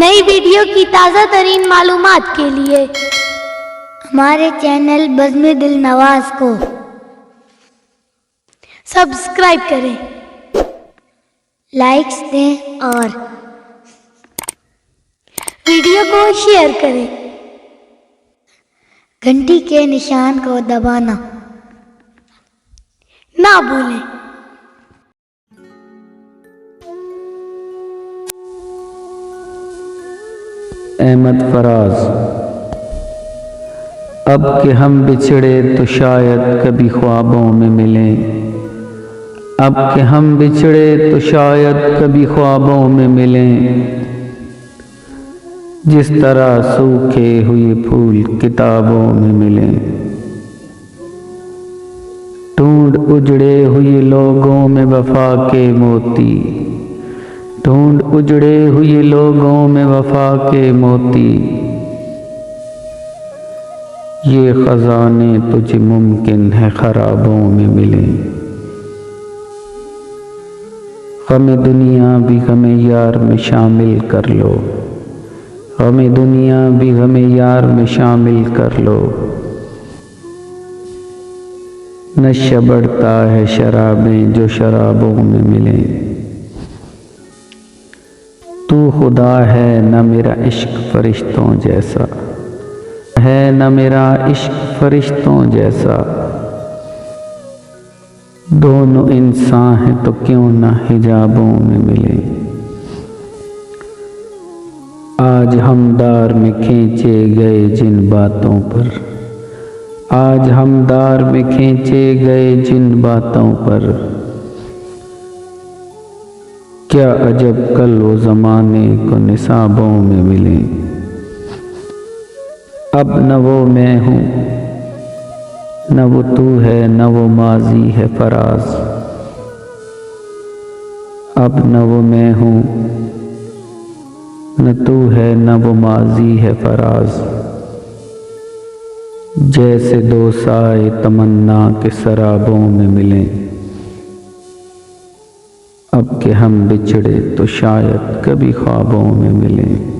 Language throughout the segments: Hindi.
नई वीडियो की ताज़ा तरीन मालूमात के लिए हमारे चैनल बज़्म दिल नवाज को सब्सक्राइब करें, लाइक्स दें और वीडियो को शेयर करें। घंटी के निशान को दबाना ना भूलें। अहमद फराज। अब कि हम बिछड़े तो शायद कभी ख्वाबों में मिलें, अब कि हम बिछड़े तो शायद कभी ख्वाबों में मिलें। जिस तरह सूखे हुए फूल किताबों में मिलें, ढूंढ उजड़े हुए लोगों में वफा के मोती, ढूंढ उजड़े हुए लोगों में वफा के मोती। ये खजाने तुझे मुमकिन है खराबों में मिलें। गमे दुनिया भी गमे यार में शामिल कर लो, गमे दुनिया भी गमे यार में शामिल कर लो। नशा बढ़ता है शराबें जो शराबों में मिलें। तू खुदा है न मेरा इश्क फरिश्तों जैसा, है न मेरा इश्क फरिश्तों जैसा। दोनों इंसान हैं तो क्यों न हिजाबों में मिले। आज हम दार में खींचे गए जिन बातों पर, आज हम दार में खींचे गए जिन बातों पर। क्या अजब कल वो ज़माने को निसाबों में मिले। अब न वो मैं हूँ न वो तू है, न वो माजी है फराज। अब न वो मैं हूँ न तू है, न वो माजी है फराज। जैसे दो साए तमन्ना के सराबों में मिलें, अब कि हम बिछड़े तो शायद कभी ख्वाबों में मिलें।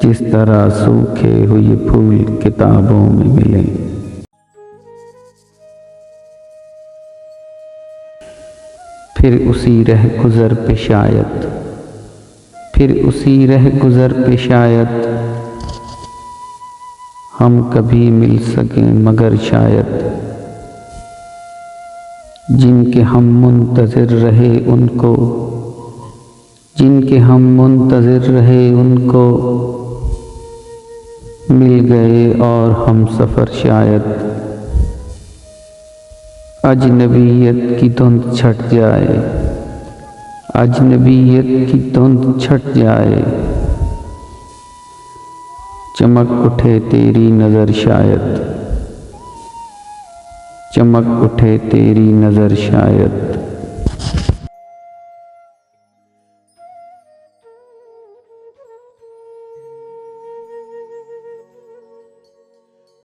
जिस तरह सूखे हुए फूल किताबों में मिलें। फिर उसी रह गुज़र पे शायद, फिर उसी रह गुज़र पे शायद हम कभी मिल सकें, मगर शायद जिनके हम मुंतज़िर रहे उनको, जिनके हम मुंतज़िर रहे उनको मिल गए और हम सफ़र शायद। अजनबीयत की धुंध छट जाए, अजनबीयत की धुंध छट जाए। चमक उठे तेरी नज़र शायद, चमक उठे तेरी नज़र शायद।